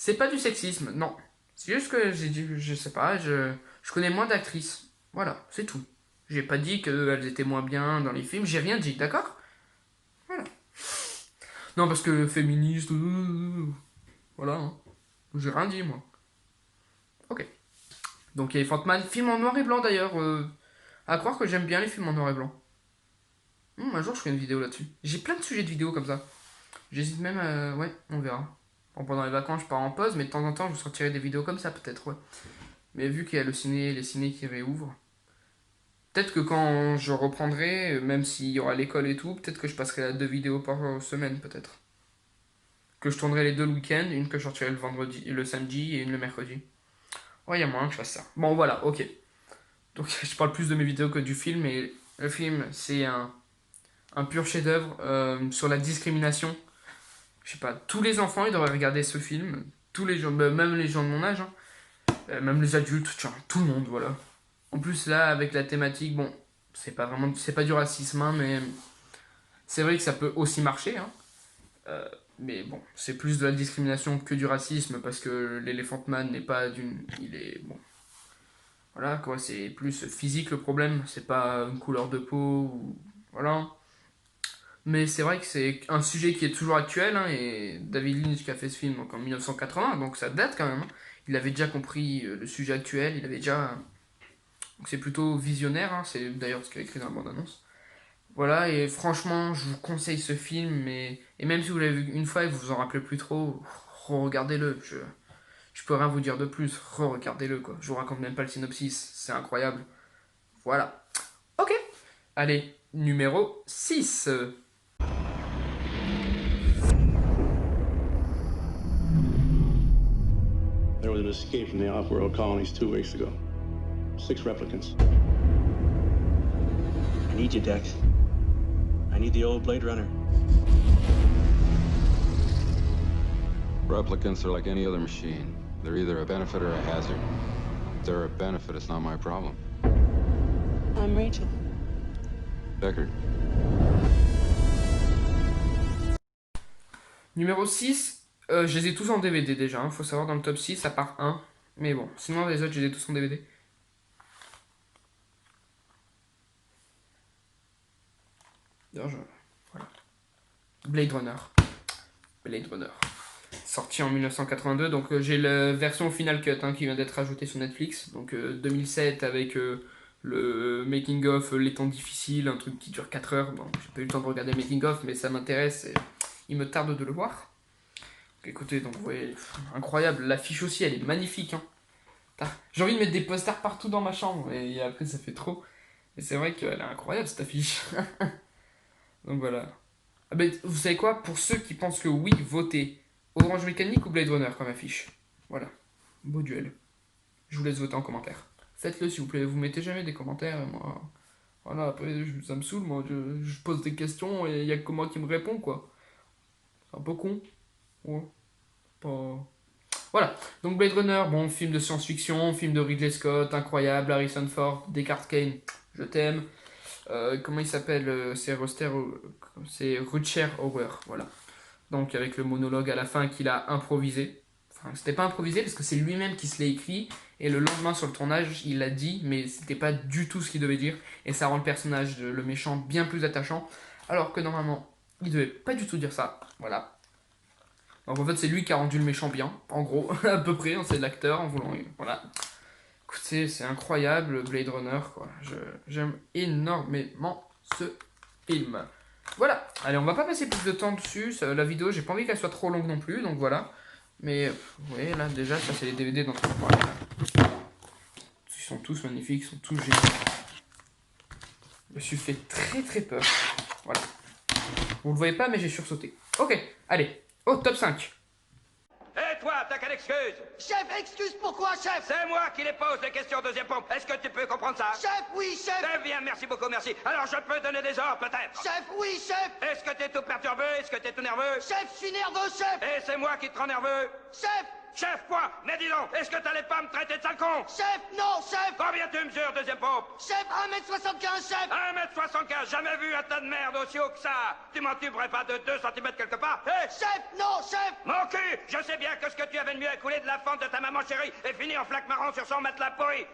C'est pas du sexisme, non. C'est juste que j'ai dit, je sais pas, je connais moins d'actrices. Voilà, c'est tout. J'ai pas dit qu'elles étaient moins bien dans les films, j'ai rien dit, d'accord? Voilà. Non, parce que féministe... voilà, hein. J'ai rien dit, moi. Ok. Donc, Elephant Man, film en noir et blanc, d'ailleurs. À croire que j'aime bien les films en noir et blanc. Un jour, je ferai une vidéo là-dessus. J'ai plein de sujets de vidéos comme ça. J'hésite même à... Ouais, on verra. Bon, pendant les vacances, je pars en pause, mais de temps en temps, je vous sortirai des vidéos comme ça, peut-être, ouais. Mais vu qu'il y a le ciné, les ciné qui réouvrent, peut-être que quand je reprendrai, même s'il y aura l'école et tout, peut-être que je passerai à 2 vidéos par semaine, peut-être. Que je tournerai les 2 le week-end, une que je sortirai le vendredi, le samedi et une le mercredi. Ouais, il y a moyen que je fasse ça. Bon, voilà, ok. Donc, je parle plus de mes vidéos que du film, et le film, c'est un pur chef-d'œuvre sur la discrimination. Je sais pas, tous les enfants, ils devraient regarder ce film. Tous les gens, même les gens de mon âge, hein. Même les adultes, tiens, tout le monde, voilà. En plus, là, avec la thématique, bon, c'est pas du racisme, hein, mais c'est vrai que ça peut aussi marcher, hein. Mais bon, c'est plus de la discrimination que du racisme, parce que l'Elephant Man n'est pas d'une... Il est... Bon... Voilà, quoi, c'est plus physique le problème, c'est pas une couleur de peau, ou... Voilà. Mais c'est vrai que c'est un sujet qui est toujours actuel, hein, et David Lynch qui a fait ce film donc en 1980, donc ça date quand même, hein. Il avait déjà compris le sujet actuel, il avait déjà... Donc c'est plutôt visionnaire, hein, c'est d'ailleurs ce qu'il a écrit dans la bande-annonce. Voilà, et franchement, je vous conseille ce film, et même si vous l'avez vu une fois et que vous vous en rappelez plus trop, re-regardez-le. Je peux rien vous dire de plus, re-regardez-le, quoi. Je vous raconte même pas le synopsis, c'est incroyable. Voilà. Ok. Allez, numéro 6. There was an escape from the off-world colonies 2 weeks ago. 6 replicants. I need you, Dex. I need the old Blade Runner. Replicants are like any other machine. They're either a benefit or a hazard. If they're a benefit, it's not my problem. I'm Rachel. Deckard. Numéro 6, je les ai tous en DVD déjà, hein. Faut savoir dans le top 6, à part 1. Mais bon, sinon les autres, je les ai tous en DVD. D'ailleurs, voilà. Blade Runner. Blade Runner. Sorti en 1982, donc j'ai la version Final Cut, hein, qui vient d'être ajoutée sur Netflix. Donc 2007 avec le making of, les temps difficiles, un truc qui dure 4 heures. Bon, j'ai pas eu le temps de regarder le making of, mais ça m'intéresse et il me tarde de le voir. Donc, écoutez, donc vous voyez, incroyable. L'affiche aussi, elle est magnifique, hein. J'ai envie de mettre des posters partout dans ma chambre, et après ça fait trop. Et c'est vrai qu'elle est incroyable cette affiche. Donc voilà. Ah ben, vous savez quoi? Pour ceux qui pensent que oui, votez Orange Mécanique ou Blade Runner comme affiche. Voilà. Beau duel. Je vous laisse voter en commentaire. Faites-le s'il vous plaît. Vous mettez jamais des commentaires. Moi, voilà, après ça me saoule. Moi, je pose des questions et il n'y a que moi qui me répond, quoi. C'est un peu con. Ouais. Pas... Voilà. Donc Blade Runner, bon, film de science-fiction, film de Ridley Scott, incroyable. Harrison Ford, Deckard Cain, je t'aime. Comment il s'appelle? C'est Rutger Hauer, voilà. Donc avec le monologue à la fin qu'il a improvisé. Enfin, c'était pas improvisé parce que c'est lui-même qui se l'a écrit. Et le lendemain sur le tournage, il l'a dit, mais c'était pas du tout ce qu'il devait dire. Et ça rend le personnage, le méchant, bien plus attachant. Alors que normalement, il devait pas du tout dire ça. Voilà. Donc en fait, c'est lui qui a rendu le méchant bien, en gros, à peu près, hein, c'est l'acteur en voulant. Voilà. Écoutez, c'est incroyable, Blade Runner, quoi. J'aime énormément ce film. Voilà, allez, on va pas passer plus de temps dessus. La vidéo, j'ai pas envie qu'elle soit trop longue non plus, donc voilà. Mais, vous voyez, là, déjà, ça, c'est les DVD dont on parle. Ils sont tous magnifiques, ils sont tous géniaux. Je me suis fait très très peur. Voilà. Vous le voyez pas, mais j'ai sursauté. Ok, allez, au top 5. Et toi, t'as quelle excuse? Chef, excuse pourquoi, chef? C'est moi qui les pose les questions deuxième pompe. Est-ce que tu peux comprendre ça? Chef, oui, chef. Très bien, merci beaucoup, merci. Alors je peux donner des ordres, peut-être? Chef, oui, chef. Est-ce que t'es tout perturbé? Est-ce que t'es tout nerveux? Chef, je suis nerveux, chef. Et c'est moi qui te rends nerveux? Chef. Chef, quoi? Mais dis donc, est-ce que t'allais pas me traiter de sale con? Chef, non, chef. Combien tu mesures, deuxième pompe? Chef, 1m75, chef. 1m75, jamais vu un tas de merde aussi haut que ça. Tu m'en tuberais pas de 2 cm quelque part? Hé! Chef, non, chef. Mon cul, je sais bien que ce que tu avais de mieux à couler de la fente de ta maman chérie et fini en flaque marron sur son matelas pourri.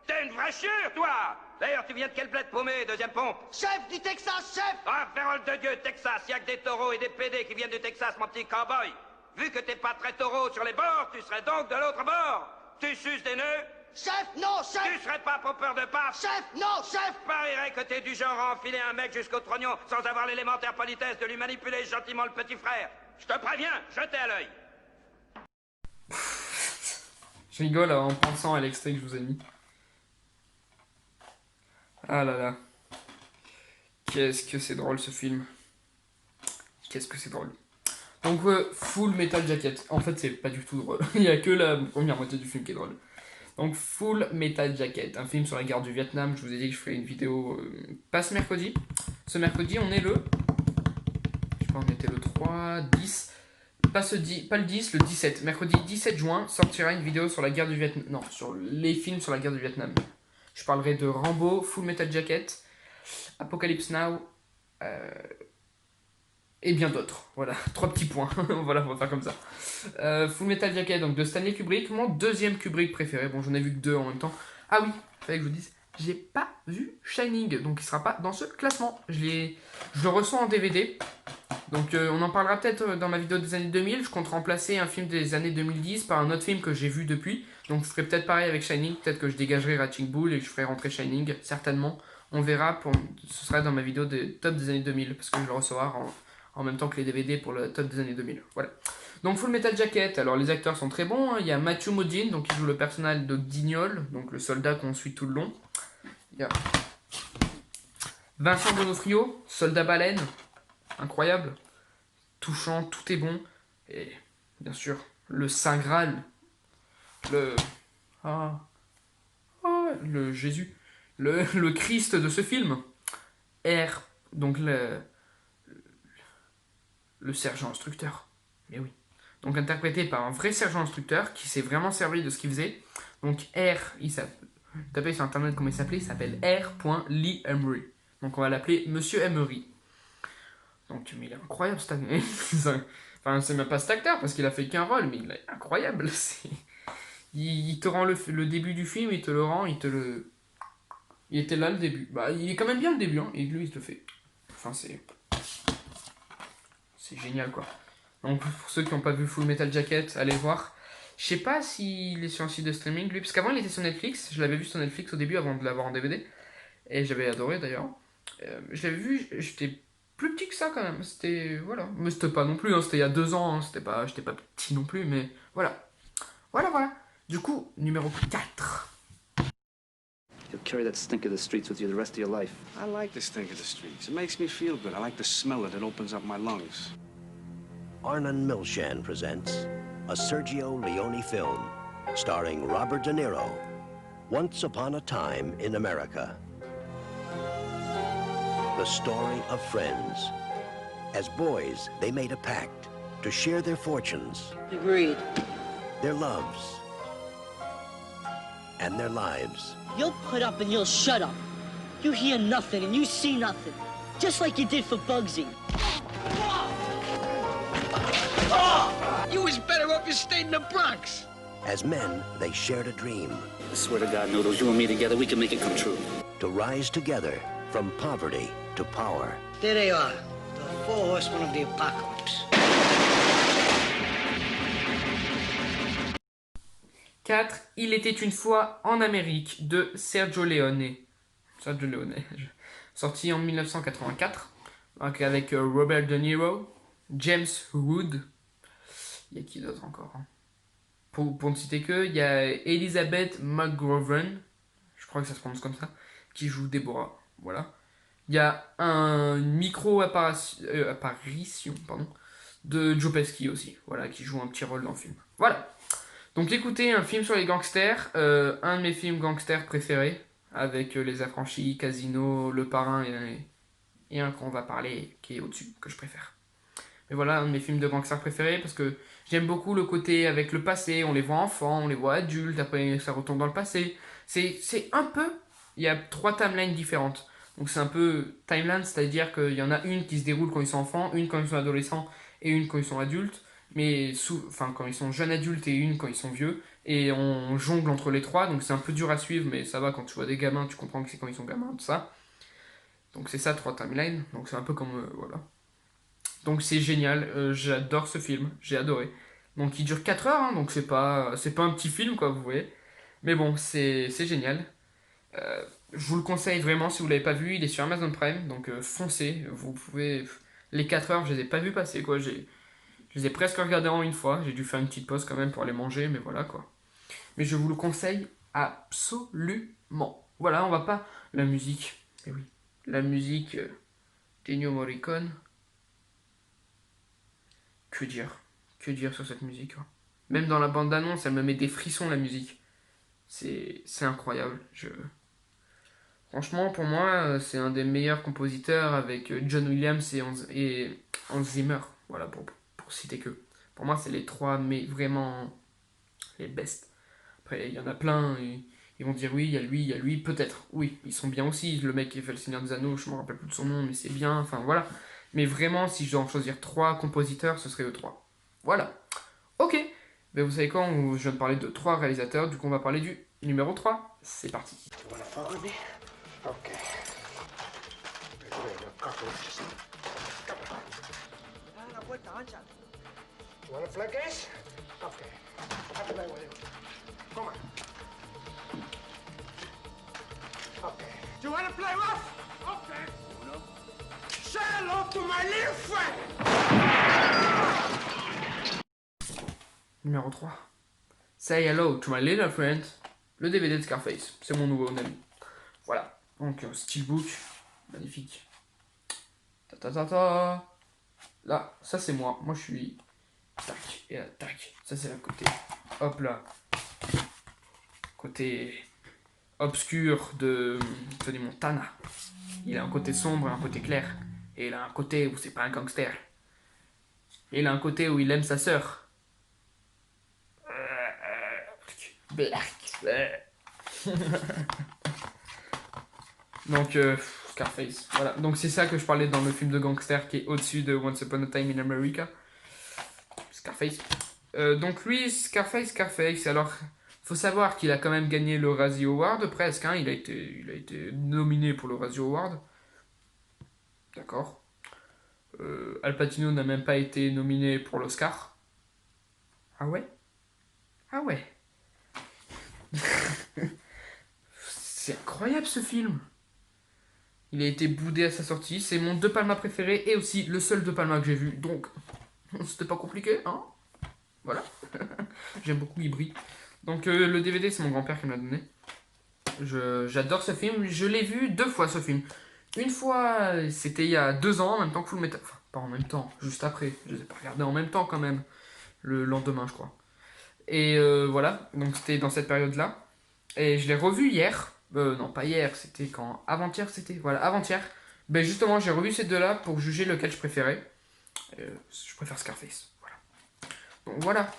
T'es une vraie chure, toi. D'ailleurs, tu viens de quel bled paumé, deuxième pompe? Chef, du Texas, chef. Ah, parole de Dieu, Texas, y a que des taureaux et des PD qui viennent du Texas, mon petit cowboy. Vu que t'es pas très taureau sur les bords, tu serais donc de l'autre bord. Tu suces des nœuds? Chef, non, chef. Tu serais pas popeur de pape? Chef, non, chef. Parierait que t'es du genre à enfiler un mec jusqu'au trognon sans avoir l'élémentaire politesse de lui manipuler gentiment le petit frère. Je te préviens, jetez à l'œil. Je rigole en pensant à l'extrait que je vous ai mis. Ah là là. Qu'est-ce que c'est drôle ce film. Qu'est-ce que c'est drôle. Donc Full Metal Jacket. En fait, c'est pas du tout drôle. Il y a que la première moitié du film qui est drôle. Donc Full Metal Jacket, un film sur la guerre du Vietnam. Je vous ai dit que je ferais une vidéo pas ce mercredi. Ce mercredi, on est le... Je sais pas, on était le 3, 10... Pas le 10, le 17. Mercredi 17 juin sortira une vidéo sur la guerre du Vietnam. Non, sur les films sur la guerre du Vietnam. Je parlerai de Rambo, Full Metal Jacket, Apocalypse Now... et bien d'autres, voilà, 3 petits points, voilà, on va faire comme ça. Full Metal Jacket, donc de Stanley Kubrick, mon deuxième Kubrick préféré, bon j'en ai vu que 2 en même temps. Ah oui, fallait que je vous dise, j'ai pas vu Shining, donc il sera pas dans ce classement. Je le ressens en DVD, donc on en parlera peut-être dans ma vidéo des années 2000, je compte remplacer un film des années 2010 par un autre film que j'ai vu depuis, donc je ferai peut-être pareil avec Shining, peut-être que je dégagerai Raging Bull et que je ferai rentrer Shining, certainement. On verra, ce sera dans ma vidéo des top des années 2000, parce que je vais le recevoir en même temps que les DVD pour le top des années 2000. Voilà. Donc Full Metal Jacket, alors les acteurs sont très bons, hein. Il y a Matthew Modine, donc il joue le personnage de Guignol, donc le soldat qu'on suit tout le long. Il y a Vincent D'Onofrio, soldat baleine, incroyable, touchant, tout est bon. Et bien sûr, le Saint Graal, le Jésus, le Christ de ce film, R, donc le sergent instructeur, mais oui. Donc interprété par un vrai sergent instructeur qui s'est vraiment servi de ce qu'il faisait. Donc R, tapez sur internet comment il s'appelait, il s'appelle R. Lee Emery. Donc on va l'appeler Monsieur Emery. Donc mais il est incroyable cet acteur. Enfin c'est même pas cet acteur parce qu'il a fait qu'un rôle, mais il est incroyable. Il te rend le début du film, il te le rend, il était là le début. Bah il est quand même bien le début, hein, et lui il te le fait. Enfin c'est génial quoi. Donc pour ceux qui n'ont pas vu Full Metal Jacket, allez voir. Je sais pas s'il est sur un site de streaming lui, parce qu'avant il était sur Netflix. Je l'avais vu sur Netflix au début avant de l'avoir en DVD. Et j'avais adoré d'ailleurs. Je l'avais vu, j'étais plus petit que ça quand même. C'était, voilà. Mais c'était pas non plus, hein, c'était il y a 2 ans. Hein, j'étais pas petit non plus, mais voilà. Voilà. Du coup, numéro 4. You'll carry that stink of the streets with you the rest of your life. I like the stink of the streets. It makes me feel good. I like the smell of it. It opens up my lungs. Arnon Milchan presents a Sergio Leone film starring Robert De Niro, Once Upon a Time in America. The story of friends. As boys, they made a pact to share their fortunes. Agreed. Their loves. And their lives. You'll put up and you'll shut up. You hear nothing and you see nothing. Just like you did for Bugsy. You was better off you stayed in the Bronx. As men, they shared a dream. I swear to God, Noodles, you and me together, we can make it come true. To rise together from poverty to power. There they are, the 4 horsemen of the apocalypse. 4. Il était une fois en Amérique de Sergio Leone. Sergio Leone. Sorti en 1984. Donc avec Robert De Niro, James Wood. Il y a qui d'autre encore hein. Pour ne citer que, il y a Elizabeth McGovern, je crois que ça se prononce comme ça, qui joue Deborah. Voilà. Il y a une micro-apparition de Joe Pesci aussi, voilà, qui joue un petit rôle dans le film. Voilà. Donc écoutez, un film sur les gangsters, un de mes films gangsters préférés, avec Les Affranchis, Casino, Le Parrain et un qu'on va parler qui est au-dessus, que je préfère. Mais voilà, un de mes films de gangsters préférés, parce que j'aime beaucoup le côté avec le passé, on les voit enfants, on les voit adultes, après ça retombe dans le passé. C'est un peu, il y a 3 timelines différentes. Donc c'est un peu timeline, c'est-à-dire qu'il y en a une qui se déroule quand ils sont enfants, une quand ils sont adolescents et une quand ils sont adultes. Mais quand ils sont jeunes adultes et une quand ils sont vieux. Et on jongle entre les 3, donc c'est un peu dur à suivre, mais ça va, quand tu vois des gamins, tu comprends que c'est quand ils sont gamins, tout ça. Donc c'est ça, 3 timelines, donc c'est un peu comme, voilà. Donc c'est génial, j'adore ce film, j'ai adoré. Donc il dure 4 heures, hein, donc c'est pas un petit film, quoi, vous voyez. Mais bon, c'est génial. Je vous le conseille vraiment si vous l'avez pas vu, il est sur Amazon Prime, donc foncez, vous pouvez... Les 4 heures, je les ai pas vus passer, quoi, je les ai presque regardés en une fois, j'ai dû faire une petite pause quand même pour aller manger, mais voilà, quoi. Mais je vous le conseille absolument. Voilà, on va pas... La musique, eh oui, la musique d'Ennio Morricone. Que dire sur cette musique, quoi. Même dans la bande-annonce, elle me met des frissons, la musique. C'est incroyable. Franchement, pour moi, c'est un des meilleurs compositeurs avec John Williams et Hans Zimmer. Voilà, pour citer que. Pour moi, c'est les 3, mais vraiment les best. Après, il y en a plein, et ils vont dire oui, il y a lui, peut-être. Oui, ils sont bien aussi. Le mec qui fait Le Seigneur des Anneaux, je me rappelle plus de son nom, mais c'est bien. Enfin, voilà. Mais vraiment, si je dois en choisir 3 compositeurs, ce serait eux 3. Voilà. Ok. Ben vous savez quoi, je viens de parler de 3 réalisateurs, du coup on va parler du numéro 3. C'est parti. Okay. You want a flag ace? Okay. I'll play with you. Come on. Okay. You want to play rough? Okay. Say hello to my little friend! Numéro 3. Say hello to my little friend. Le DVD de Scarface. C'est mon nouveau ami. Voilà. Donc, Steelbook. Magnifique. Ta ta ta ta. Là, ça c'est moi. Moi je suis. Tac. Et là, tac. Ça c'est la côté. Hop là. Côté obscur de Tony Montana. Il a un côté sombre et un côté clair. Et il a un côté où c'est pas un gangster. Et il a un côté où il aime sa sœur. Donc, Scarface. Voilà. Donc c'est ça que je parlais dans le film de gangster qui est au-dessus de Once Upon a Time in America. Scarface. Donc lui, Scarface. Alors, faut savoir qu'il a quand même gagné le Razzie Award presque. Hein. Il a été nominé pour le Razzie Award. D'accord. Al Pacino n'a même pas été nominé pour l'Oscar. Ah ouais? Ah ouais. C'est incroyable ce film. Il a été boudé à sa sortie. C'est mon De Palma préféré et aussi le seul De Palma que j'ai vu. Donc, c'était pas compliqué, hein? Voilà. J'aime beaucoup, il brille. Donc, le DVD, c'est mon grand-père qui me l'a donné. J'adore ce film. Je l'ai vu 2 fois, ce film. Une fois, c'était il y a 2 ans, en même temps que Full Metal. Enfin, pas en même temps, juste après. Je les ai pas regardés en même temps, quand même. Le lendemain, je crois. Et voilà. Donc, c'était dans cette période-là. Et je l'ai revu hier. Non, pas hier, c'était quand... Avant-hier, c'était... Voilà, avant-hier. Ben justement, j'ai revu ces 2-là pour juger lequel je préférais. Je préfère Scarface. Voilà. Donc voilà.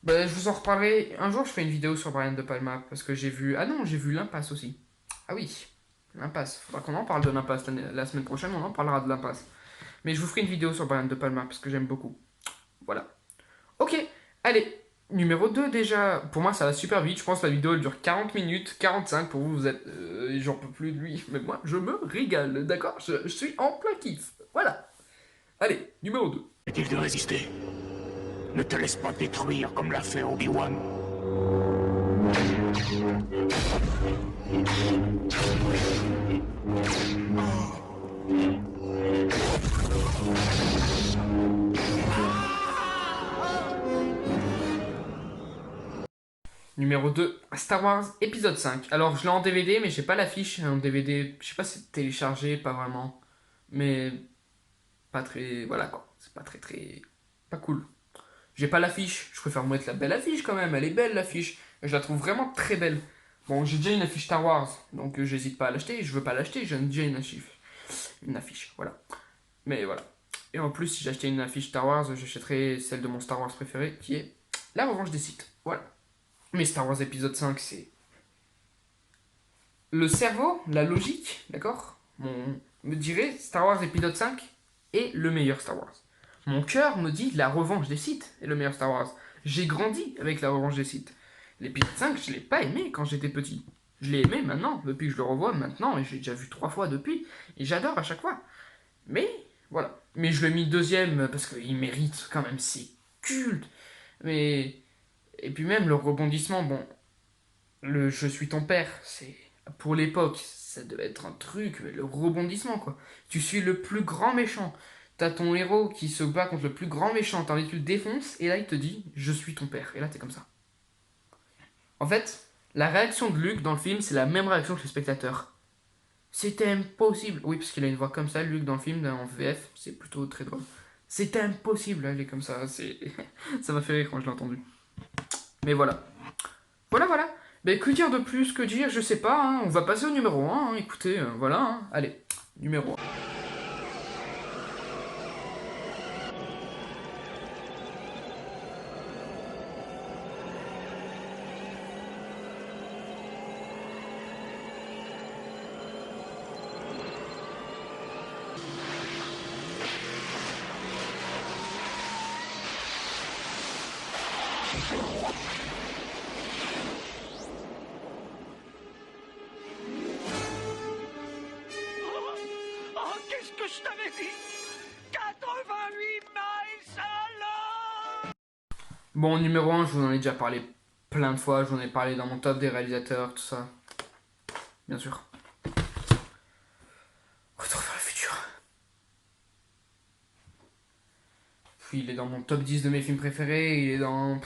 Ben, je vous en reparlerai. Un jour, je fais une vidéo sur Brian De Palma. Parce que j'ai vu... Ah non, j'ai vu L'Impasse aussi. Ah oui, L'Impasse. Faudra qu'on en parle de L'Impasse. La semaine prochaine, on en parlera de L'Impasse. Mais je vous ferai une vidéo sur Brian De Palma. Parce que j'aime beaucoup. Voilà. Ok, allez. Numéro 2 déjà, pour moi ça va super vite, je pense que la vidéo elle dure 40 minutes, 45 pour vous, vous êtes... j'en peux plus de lui, mais moi je me régale, d'accord, je suis en plein kiff, voilà. Allez, numéro 2. Est-il de résister? Ne te laisse pas détruire comme l'a fait Obi-Wan. Numéro 2, Star Wars épisode 5. Alors je l'ai en DVD mais j'ai pas l'affiche en DVD. Je sais pas si c'est téléchargé, pas vraiment. Mais pas très... Voilà quoi. C'est pas très... Pas cool. J'ai pas l'affiche. Je préfère mettre la belle affiche quand même. Elle est belle l'affiche. Je la trouve vraiment très belle. Bon, j'ai déjà une affiche Star Wars. Donc j'hésite pas à l'acheter. Je veux pas l'acheter. J'ai déjà une affiche. Voilà. Mais voilà. Et en plus si j'achetais une affiche Star Wars, j'achèterais celle de mon Star Wars préféré qui est La Revanche des Sith. Voilà. Mais Star Wars épisode 5, c'est... Le cerveau, la logique, d'accord, me dirait Star Wars épisode 5 est le meilleur Star Wars. Mon cœur me dit La Revanche des Sith est le meilleur Star Wars. J'ai grandi avec La Revanche des Sith. L'épisode 5, je l'ai pas aimé quand j'étais petit. Je l'ai aimé maintenant, depuis que je le revois maintenant, et j'ai déjà vu 3 fois depuis, et j'adore à chaque fois. Mais, voilà. Mais je l'ai mis deuxième, parce qu'il mérite quand même, c'est culte. Mais... Et puis même le rebondissement, bon, le je suis ton père, c'est pour l'époque, ça devait être un truc, mais le rebondissement quoi. Tu suis le plus grand méchant, t'as ton héros qui se bat contre le plus grand méchant, t'as envie que tu le défonces, et là il te dit je suis ton père, et là t'es comme ça. En fait, la réaction de Luke dans le film, c'est la même réaction que le spectateur. C'était impossible. Oui, parce qu'il a une voix comme ça, Luke dans le film, en VF, c'est plutôt très drôle. C'était impossible, elle est comme ça, c'est ça m'a fait rire quand je l'ai entendu. Mais voilà. Voilà. Mais que dire de plus, que dire, je sais pas, hein. On va passer au numéro 1, hein. Écoutez, voilà, hein. Allez, numéro 1. Oh, qu'est-ce que je t'avais dit? 88 miles à l'heure! Bon, numéro 1, je vous en ai déjà parlé plein de fois, j'en ai parlé dans mon top des réalisateurs, tout ça. Bien sûr. Retour vers le futur. Puis il est dans mon top 10 de mes films préférés, il est dans...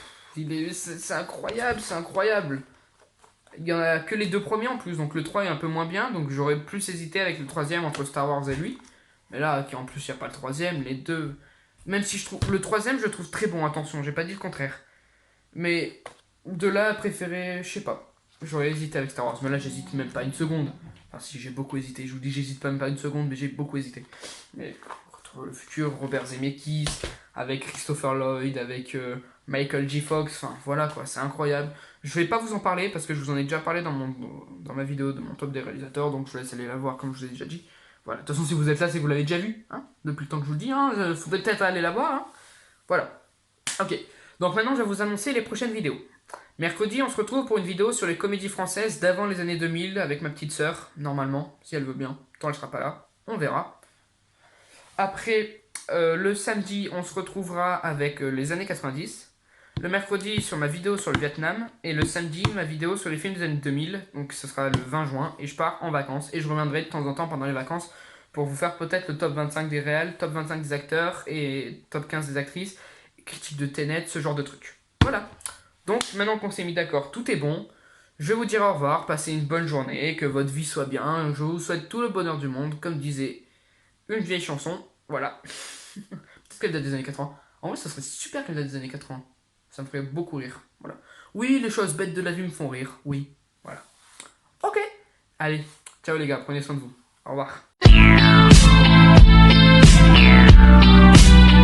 C'est incroyable, c'est incroyable. Il y en a que les 2 premiers en plus, donc le 3 est un peu moins bien, donc j'aurais plus hésité avec le 3ème entre Star Wars et lui. Mais là, en plus il n'y a pas le 3ème, les deux... Même si je trouve... Le 3ème je le trouve très bon, attention, j'ai pas dit le contraire. Mais de là à préférer, je sais pas. J'aurais hésité avec Star Wars, mais là j'hésite même pas une seconde. Enfin si, j'ai beaucoup hésité, je vous dis j'hésite même pas une seconde, mais j'ai beaucoup hésité. Mais Retour vers le futur, Robert Zemeckis, avec Christopher Lloyd, avec Michael J. Fox, enfin voilà quoi, c'est incroyable. Je vais pas vous en parler parce que je vous en ai déjà parlé dans ma vidéo de mon top des réalisateurs, donc je vous laisse aller la voir comme je vous ai déjà dit. Voilà, de toute façon si vous êtes là c'est que vous l'avez déjà vu, hein, depuis le temps que je vous le dis, hein, faudrait peut-être aller la voir, hein. Voilà. Ok, donc maintenant je vais vous annoncer les prochaines vidéos. Mercredi on se retrouve pour une vidéo sur les comédies françaises d'avant les années 2000 avec ma petite sœur, normalement, si elle veut bien, tant elle sera pas là, on verra. Après, le samedi on se retrouvera avec les années 90. Le mercredi sur ma vidéo sur le Vietnam, et le samedi ma vidéo sur les films des années 2000, donc ce sera le 20 juin, et je pars en vacances, et je reviendrai de temps en temps pendant les vacances pour vous faire peut-être le top 25 des réals, top 25 des acteurs, et top 15 des actrices, critique de Tenet, ce genre de trucs. Voilà. Donc maintenant qu'on s'est mis d'accord, tout est bon, je vais vous dire au revoir, passez une bonne journée, que votre vie soit bien, je vous souhaite tout le bonheur du monde, comme disait une vieille chanson, voilà. Peut-être qu'elle date des années 80. En vrai, ça serait super qu'elle date des années 80. Ça me ferait beaucoup rire. Voilà. Oui, les choses bêtes de la vie me font rire. Oui. Voilà. Ok. Allez. Ciao les gars. Prenez soin de vous. Au revoir.